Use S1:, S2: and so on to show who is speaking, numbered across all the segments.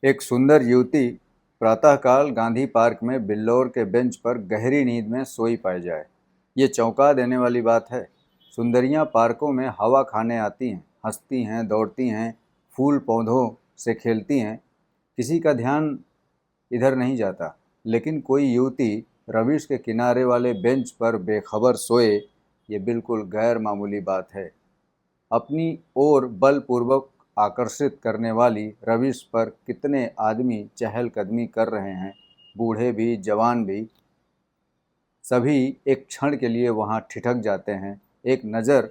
S1: एक सुंदर युवती प्रातःकाल गांधी पार्क में बिल्लौर के बेंच पर गहरी नींद में सोई पाई जाए, ये चौंका देने वाली बात है। सुंदरियां पार्कों में हवा खाने आती हैं, हंसती हैं, दौड़ती हैं, फूल पौधों से खेलती हैं, किसी का ध्यान इधर नहीं जाता। लेकिन कोई युवती रविश के किनारे वाले बेंच पर बेखबर सोए, ये बिल्कुल गैर मामूली बात है। अपनी ओर बलपूर्वक आकर्षित करने वाली रविश पर कितने आदमी चहलकदमी कर रहे हैं, बूढ़े भी जवान भी, सभी एक क्षण के लिए वहां ठिठक जाते हैं, एक नज़र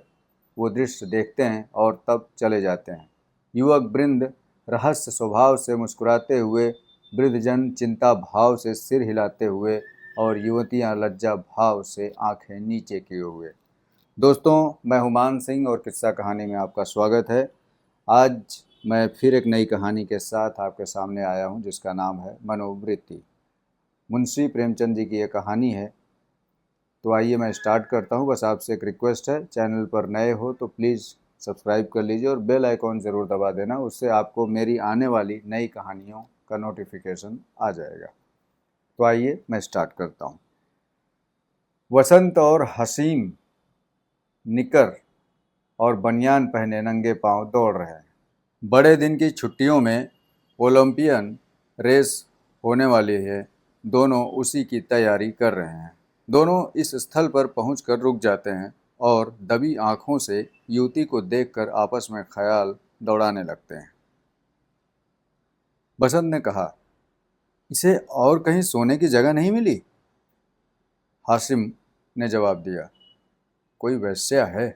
S1: वो दृश्य देखते हैं और तब चले जाते हैं। युवक वृंद रहस्य स्वभाव से मुस्कुराते हुए, वृद्धजन चिंता भाव से सिर हिलाते हुए और युवतियां लज्जा भाव से आंखें नीचे किए हुए। दोस्तों, मैं हुमान सिंह और किस्सा कहानी में आपका स्वागत है। आज मैं फिर एक नई कहानी के साथ आपके सामने आया हूं, जिसका नाम है मनोवृत्ति। मुंशी प्रेमचंद जी की ये कहानी है। तो आइए मैं स्टार्ट करता हूं। बस आपसे एक रिक्वेस्ट है, चैनल पर नए हो तो प्लीज़ सब्सक्राइब कर लीजिए और बेल आइकॉन ज़रूर दबा देना, उससे आपको मेरी आने वाली नई कहानियों का नोटिफिकेशन आ जाएगा। तो आइए मैं स्टार्ट करता हूं। वसंत और हसीम निकर और बनियान पहने नंगे पांव दौड़ रहे हैं। बड़े दिन की छुट्टियों में ओलंपियन रेस होने वाली है, दोनों उसी की तैयारी कर रहे हैं। दोनों इस स्थल पर पहुंचकर रुक जाते हैं और दबी आंखों से युवती को देखकर आपस में ख्याल दौड़ाने लगते हैं। बसंत ने कहा, इसे और कहीं सोने की जगह नहीं मिली? हाशिम ने जवाब दिया, कोई वेश्या है,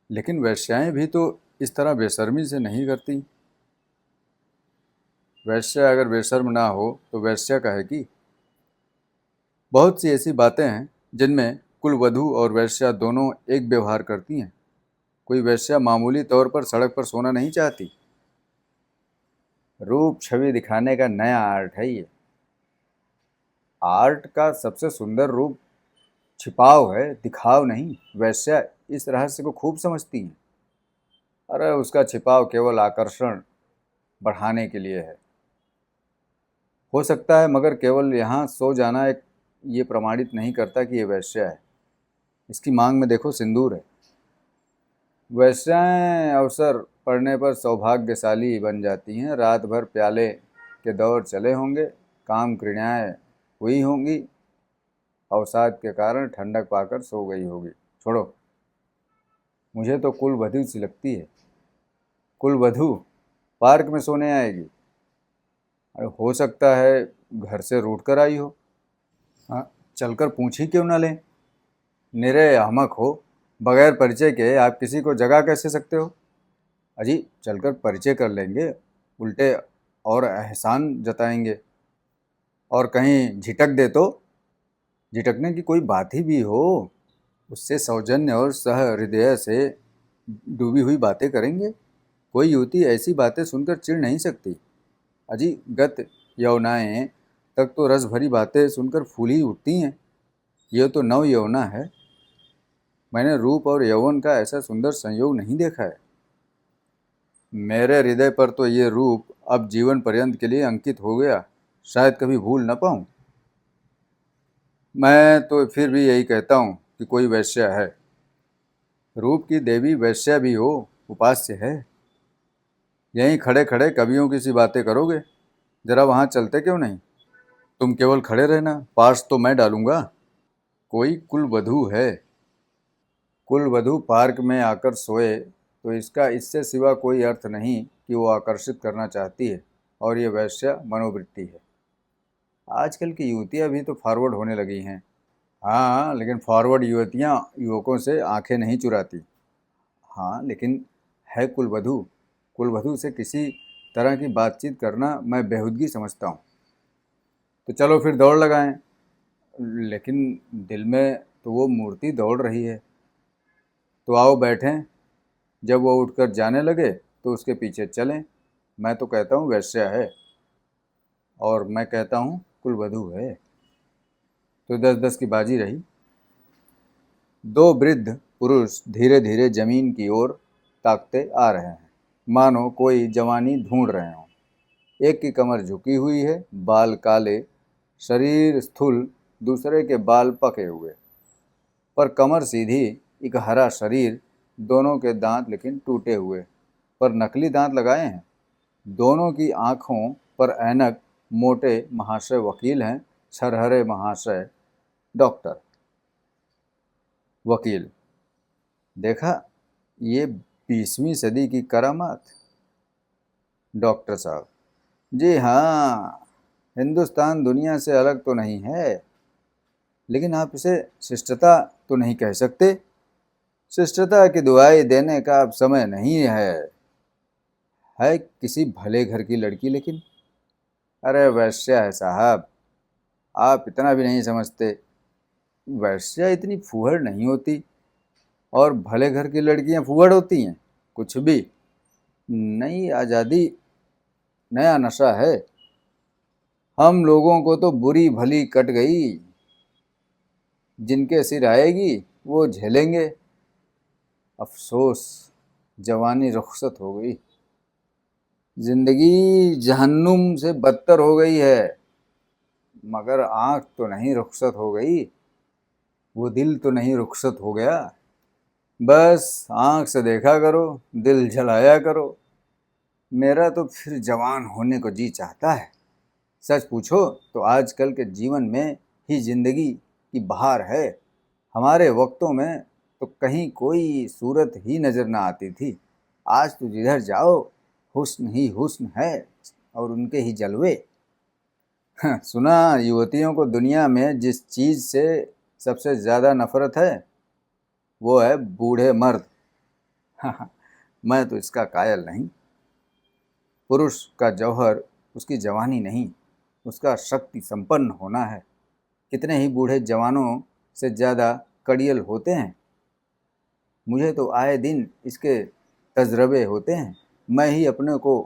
S1: लेकिन वेश्याएं भी तो इस तरह बेशर्मी से नहीं करती। वेश्या अगर बेशर्म ना हो तो वेश्या कहे की। बहुत सी ऐसी बातें हैं जिनमें कुलवधू और वेश्या दोनों एक व्यवहार करती हैं। कोई वेश्या मामूली तौर पर सड़क पर सोना नहीं चाहती। रूप छवि दिखाने का नया आर्ट है ये। आर्ट का सबसे सुंदर रूप छिपाव है, दिखाव नहीं। वेश्या इस रहस्य को खूब समझती है। अरे उसका छिपाव केवल आकर्षण बढ़ाने के लिए है, हो सकता है, मगर केवल यहाँ सो जाना एक ये प्रमाणित नहीं करता कि ये वेश्या है। इसकी मांग में देखो, सिंदूर है। वेश्याएं अवसर पड़ने पर सौभाग्यशाली बन जाती हैं। रात भर प्याले के दौर चले होंगे, काम क्रीड़ाएँ हुई होंगी, अवसाद के कारण ठंडक पाकर सो गई होगी। छोड़ो, मुझे तो कुलवधू सी लगती है। कुलवधू पार्क में सोने आएगी? अरे हो सकता है घर से रूठ कर आई हो। हाँ, चलकर पूछ ही क्यों ना लें। निरे अहमक हो, बगैर परिचय के आप किसी को जगा कैसे सकते हो? अजी चलकर परिचय कर लेंगे, उल्टे और एहसान जताएंगे। और कहीं झिटक दे तो? झिटकने की कोई बात ही भी हो, उससे सौजन्य और सहृदय से डूबी हुई बातें करेंगे। कोई युवती ऐसी बातें सुनकर चिढ़ नहीं सकती। अजी गत यौनाएं तक तो रस भरी बातें सुनकर फूल ही उठती हैं। यह तो नव यौवना है। मैंने रूप और यौवन का ऐसा सुंदर संयोग नहीं देखा है। मेरे हृदय पर तो ये रूप अब जीवन पर्यंत के लिए अंकित हो गया, शायद कभी भूल न पाऊं। मैं तो फिर भी यही कहता हूँ कि कोई वैश्या है। रूप की देवी वैश्या भी हो, उपास्य है। यहीं खड़े खड़े कवियों की सी बातें करोगे? जरा वहाँ चलते क्यों नहीं? तुम केवल खड़े रहना, पास तो मैं डालूंगा। कोई कुलवधू है। कुलवधू पार्क में आकर सोए तो इसका इससे सिवा कोई अर्थ नहीं कि वो आकर्षित करना चाहती है, और ये वैश्या मनोवृत्ति है। आजकल की युवतियाँ भी तो फॉरवर्ड होने लगी हैं। हाँ, लेकिन फॉरवर्ड युवतियाँ युवकों से आंखें नहीं चुराती। हाँ, लेकिन है कुलवधू। कुलवधू से किसी तरह की बातचीत करना मैं बेहूदगी समझता हूँ। तो चलो फिर दौड़ लगाएं। लेकिन दिल में तो वो मूर्ति दौड़ रही है। तो आओ बैठें। जब वो उठकर जाने लगे तो उसके पीछे चलें। मैं तो कहता हूँ वैश्या है, और मैं कहता हूँ कुलवधू है। तो 10-10 की बाजी रही। दो वृद्ध पुरुष धीरे धीरे जमीन की ओर ताकते आ रहे हैं, मानो कोई जवानी ढूंढ रहे हों। एक की कमर झुकी हुई है, बाल काले, शरीर स्थूल, दूसरे के बाल पके हुए, पर कमर सीधी, एक हरा शरीर, दोनों के दांत लेकिन टूटे हुए, पर नकली दांत लगाए हैं। दोनों की आँखों पर ऐनक, मोटे महाशय वकील हैं, छरहरे महाशय डॉक्टर। वकील: देखा, ये 20वीं सदी की करामात। डॉक्टर साहब: जी हाँ, हिंदुस्तान दुनिया से अलग तो नहीं है, लेकिन आप इसे शिष्टता तो नहीं कह सकते। शिष्टता की दुहाई देने का अब समय नहीं है किसी भले घर की लड़की लेकिन। अरे वैश्या है साहब, आप इतना भी नहीं समझते। वैश्या इतनी फूहड़ नहीं होती, और भले घर की लड़कियां फूहड़ होती हैं? कुछ भी। नई आज़ादी, नया नशा है। हम लोगों को तो बुरी भली कट गई, जिनके सिर आएगी वो झेलेंगे। अफसोस, जवानी रुखसत हो गई। जिंदगी जहन्नुम से बदतर हो गई है, मगर आँख तो नहीं रुखसत हो गई, वो दिल तो नहीं रुखसत हो गया। बस आँख से देखा करो, दिल जलाया करो। मेरा तो फिर जवान होने को जी चाहता है। सच पूछो तो आजकल के जीवन में ही जिंदगी की बहार है। हमारे वक्तों में तो कहीं कोई सूरत ही नज़र ना आती थी। आज तो जिधर जाओ हुस्न ही हुस्न है, और उनके ही जलवे। सुना युवतियों को दुनिया में जिस चीज़ से सबसे ज़्यादा नफरत है, वो है बूढ़े मर्द। मैं तो इसका कायल नहीं। पुरुष का जौहर उसकी जवानी नहीं, उसका शक्ति संपन्न होना है। कितने ही बूढ़े जवानों से ज़्यादा कड़ियल होते हैं। मुझे तो आए दिन इसके तजरबे होते हैं। मैं ही अपने को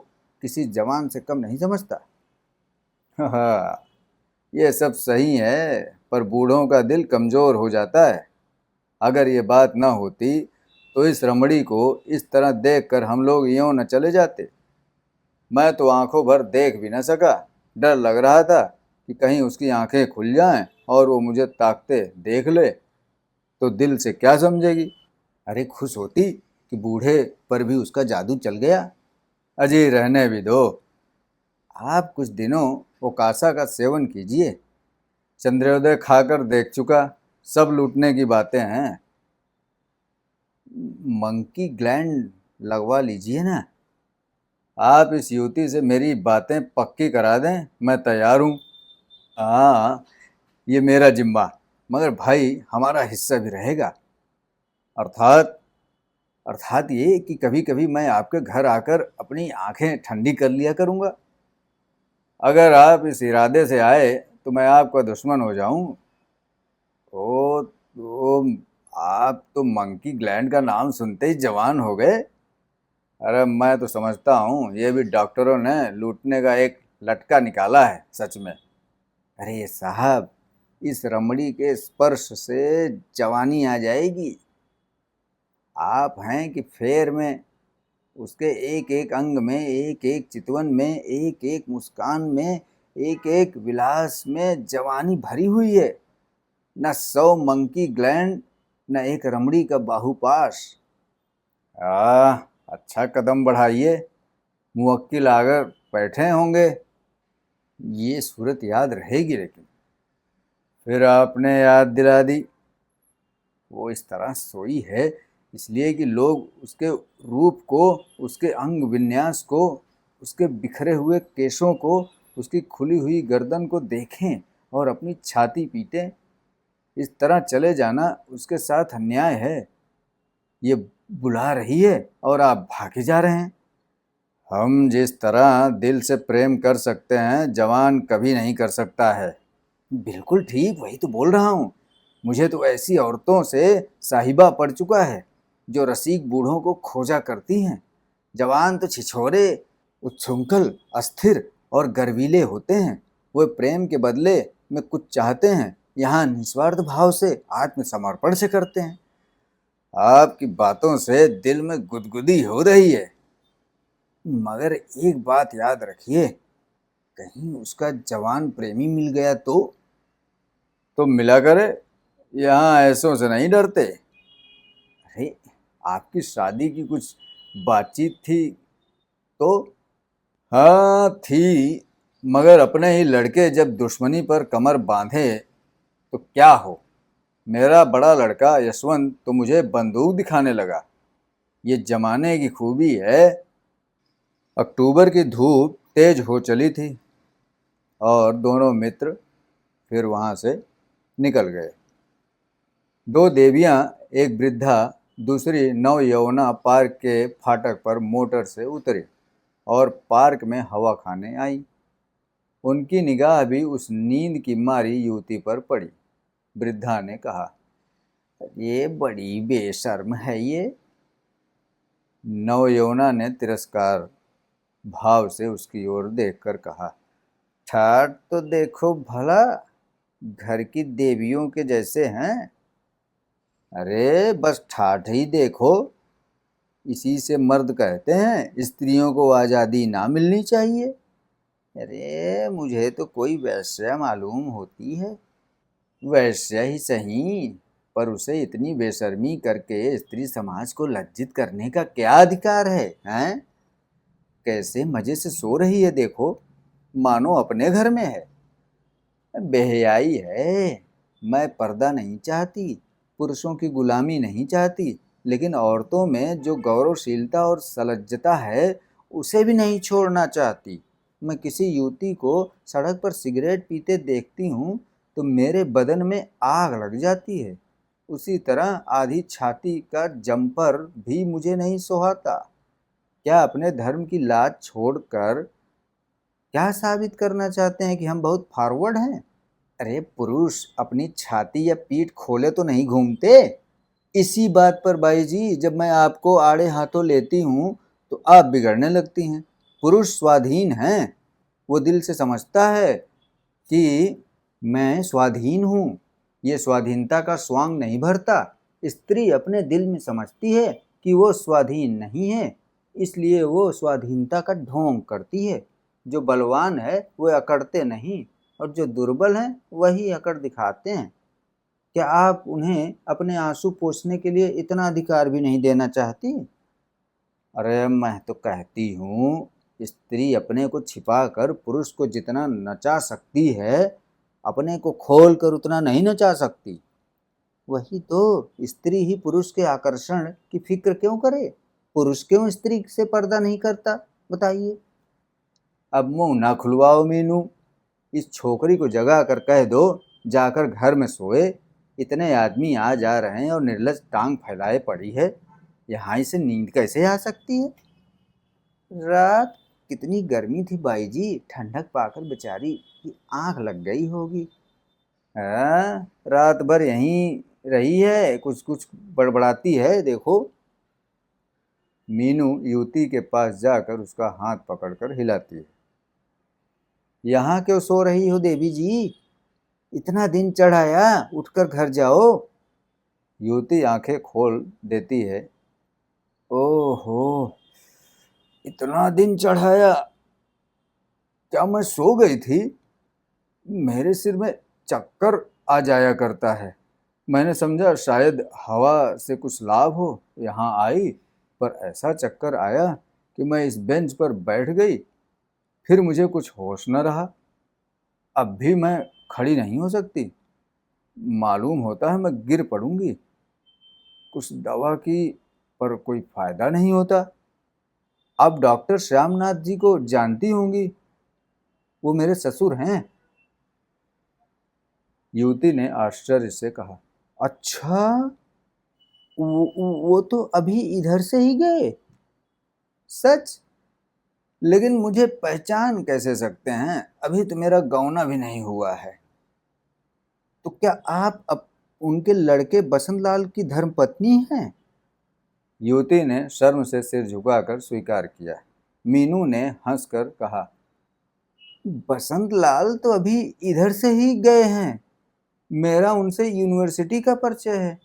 S1: किसी जवान से कम नहीं समझता। हाँ, ये सब सही है, पर बूढ़ों का दिल कमज़ोर हो जाता है। अगर ये बात ना होती तो इस रमड़ी को इस तरह देखकर हम लोग यूँ न चले जाते। मैं तो आंखों भर देख भी न सका। डर लग रहा था कि कहीं उसकी आंखें खुल जाएं और वो मुझे ताकते देख ले तो दिल से क्या समझेगी। अरे खुश होती कि बूढ़े पर भी उसका जादू चल गया। अजी रहने भी दो। आप कुछ दिनों ओकासा का सेवन कीजिए। चंद्रोदय खाकर देख चुका, सब लूटने की बातें हैं। मंकी ग्लैंड लगवा लीजिए ना। आप इस युवती से मेरी बातें पक्की करा दें, मैं तैयार हूँ। हाँ, ये मेरा जिम्मा, मगर भाई हमारा हिस्सा भी रहेगा। अर्थात अर्थात ये कि कभी कभी मैं आपके घर आकर अपनी आंखें ठंडी कर लिया करूँगा। अगर आप इस इरादे से आए तो मैं आपका दुश्मन हो जाऊं। तो आप तो मंकी ग्लैंड का नाम सुनते ही जवान हो गए। अरे मैं तो समझता हूँ ये भी डॉक्टरों ने लूटने का एक लटका निकाला है सच में। अरे साहब, इस रमड़ी के स्पर्श से जवानी आ जाएगी। आप हैं कि फेर में, उसके एक एक अंग में, एक एक चितवन में, एक एक मुस्कान में, एक एक विलास में जवानी भरी हुई है। न 100 मंकी ग्लैंड, न एक रमड़ी का बाहुपाश। अच्छा कदम बढ़ाइए, मुवक्किल आकर बैठे होंगे। ये सूरत याद रहेगी लेकिन। फिर आपने याद दिला दी। वो इस तरह सोई है इसलिए कि लोग उसके रूप को, उसके अंग विन्यास को, उसके बिखरे हुए केशों को, उसकी खुली हुई गर्दन को देखें और अपनी छाती पीटें। इस तरह चले जाना उसके साथ अन्याय है। ये बुला रही है और आप भागे जा रहे हैं। हम जिस तरह दिल से प्रेम कर सकते हैं, जवान कभी नहीं कर सकता है। बिल्कुल ठीक, वही तो बोल रहा हूँ। मुझे तो ऐसी औरतों से साहिबा पड़ चुका है जो रसीक बूढ़ों को खोजा करती हैं। जवान तो छिछोरे, उच्छृंखल, अस्थिर और गर्वीले होते हैं। वे प्रेम के बदले में कुछ चाहते हैं, यहाँ निस्वार्थ भाव से, आत्मसमर्पण से करते हैं। आपकी बातों से दिल में गुदगुदी हो रही है, मगर एक बात याद रखिए, कहीं उसका जवान प्रेमी मिल गया तो मिला करे, यहाँ ऐसों से नहीं डरते। अरे आपकी शादी की कुछ बातचीत थी तो? हाँ थी, मगर अपने ही लड़के जब दुश्मनी पर कमर बांधे तो क्या हो। मेरा बड़ा लड़का यशवंत तो मुझे बंदूक दिखाने लगा। ये जमाने की खूबी है। अक्टूबर की धूप तेज हो चली थी और दोनों मित्र फिर वहां से निकल गए। दो देवियां, एक वृद्धा, दूसरी नवयौवना पार्क के फाटक पर मोटर से उतरी और पार्क में हवा खाने आई। उनकी निगाह भी उस नींद की मारी युवती पर पड़ी। वृद्धा ने कहा, ये बड़ी बेशर्म है ये। नवयौवना ने तिरस्कार भाव से उसकी ओर देखकर कहा, ठाट तो देखो भला, घर की देवियों के जैसे हैं। अरे बस ठाठ ही देखो, इसी से मर्द कहते हैं स्त्रियों को आज़ादी ना मिलनी चाहिए। अरे मुझे तो कोई वैश्या मालूम होती है। वैश्या ही सही, पर उसे इतनी बेशर्मी करके स्त्री समाज को लज्जित करने का क्या अधिकार है, हैं? कैसे मजे से सो रही है देखो, मानो अपने घर में है। बेहयाई है। मैं पर्दा नहीं चाहती, पुरुषों की गुलामी नहीं चाहती, लेकिन औरतों में जो गौरवशीलता और सलज्जता है उसे भी नहीं छोड़ना चाहती। मैं किसी युवती को सड़क पर सिगरेट पीते देखती हूँ तो मेरे बदन में आग लग जाती है। उसी तरह आधी छाती का जम्पर भी मुझे नहीं सुहाता। क्या अपने धर्म की लाज छोड़कर क्या साबित करना चाहते हैं कि हम बहुत फॉरवर्ड हैं? अरे पुरुष अपनी छाती या पीठ खोले तो नहीं घूमते। इसी बात पर बाई जी, जब मैं आपको आड़े हाथों लेती हूँ तो आप बिगड़ने लगती हैं। पुरुष स्वाधीन हैं, वो दिल से समझता है कि मैं स्वाधीन हूँ। ये स्वाधीनता का स्वांग नहीं भरता। स्त्री अपने दिल में समझती है कि वो स्वाधीन नहीं है, इसलिए वो स्वाधीनता का ढोंग करती है। जो बलवान है वो अकड़ते नहीं, और जो दुर्बल हैं वही अकड़ दिखाते हैं। क्या आप उन्हें अपने आंसू पोंछने के लिए इतना अधिकार भी नहीं देना चाहती? अरे मैं तो कहती हूँ, स्त्री अपने को छिपाकर पुरुष को जितना नचा सकती है, अपने को खोल कर उतना नहीं नचा सकती। वही तो, स्त्री ही पुरुष के आकर्षण की फिक्र क्यों करे? पुरुष क्यों स्त्री से पर्दा नहीं करता, बताइए। अब मुंह ना खुलवाओ मीनू, इस छोकरी को जगा कर कह दो जाकर घर में सोए। इतने आदमी आ जा रहे हैं और निर्लज टांग फैलाए पड़ी है, यहाँ से नींद कैसे आ सकती है? रात कितनी गर्मी थी बाई जी, ठंडक पाकर बेचारी की आंख लग गई होगी। हाँ, रात भर यहीं रही है, कुछ कुछ बड़बड़ाती है देखो। मीनू युवती के पास जाकर उसका हाथ पकड़कर हिलाती है। यहाँ क्यों सो रही हो देवी जी? इतना दिन चढ़ाया, उठकर घर जाओ। युवती आंखें खोल देती है। ओहो, इतना दिन चढ़ाया, क्या मैं सो गई थी? मेरे सिर में चक्कर आ जाया करता है। मैंने समझा शायद हवा से कुछ लाभ हो, यहाँ आई, पर ऐसा चक्कर आया कि मैं इस बेंच पर बैठ गई, फिर मुझे कुछ होश न रहा। अब भी मैं खड़ी नहीं हो सकती, मालूम होता है मैं गिर पड़ूंगी। कुछ दवा की, पर कोई फायदा नहीं होता। आप डॉक्टर श्यामनाथ जी को जानती होंगी, वो मेरे ससुर हैं। युवती ने आश्चर्य से कहा, अच्छा, वो तो अभी इधर से ही गए? सच? लेकिन मुझे पहचान कैसे सकते हैं? अभी तो मेरा गौना भी नहीं हुआ है। तो क्या आप उनके लड़के बसंत लाल की धर्मपत्नी हैं? युवती ने शर्म से सिर झुकाकर स्वीकार किया। मीनू ने हंसकर कहा, बसंत लाल तो अभी इधर से ही गए हैं, मेरा उनसे यूनिवर्सिटी का परिचय है।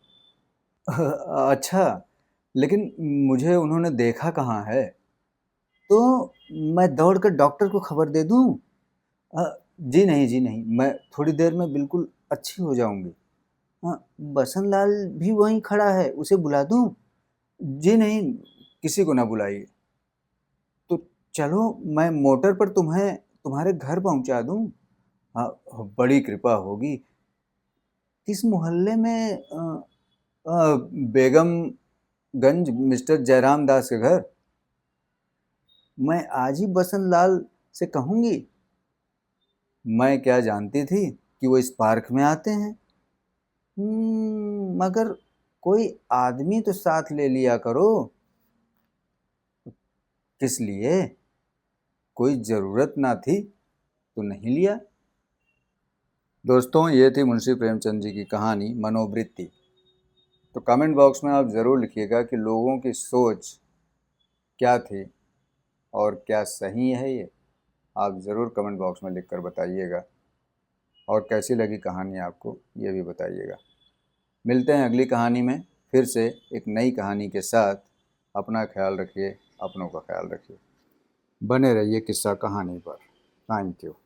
S1: अच्छा, लेकिन मुझे उन्होंने देखा कहाँ है? तो मैं दौड़कर डॉक्टर को खबर दे दूं? जी नहीं, मैं थोड़ी देर में बिल्कुल अच्छी हो जाऊंगी। बसंत लाल भी वहीं खड़ा है, उसे बुला दूं? जी नहीं, किसी को ना बुलाइए। तो चलो, मैं मोटर पर तुम्हें तुम्हारे घर पहुंचा दूं। बड़ी कृपा होगी। किस मोहल्ले में? बेगमगंज, मिस्टर जयराम दास के घर। मैं आज ही बसंत लाल से कहूंगी। मैं क्या जानती थी कि वो इस पार्क में आते हैं। मगर कोई आदमी तो साथ ले लिया करो। किस लिए? कोई जरूरत ना थी तो नहीं लिया। दोस्तों, ये थी मुंशी प्रेमचंद जी की कहानी मनोवृत्ति। तो कमेंट बॉक्स में आप ज़रूर लिखिएगा कि लोगों की सोच क्या थी और क्या सही है ये। आप ज़रूर कमेंट बॉक्स में लिखकर बताइएगा। और कैसी लगी कहानी आपको, ये भी बताइएगा। मिलते हैं अगली कहानी में फिर से एक नई कहानी के साथ। अपना ख्याल रखिए, अपनों का ख्याल रखिए। बने रहिए किस्सा कहानी पर। Thank you.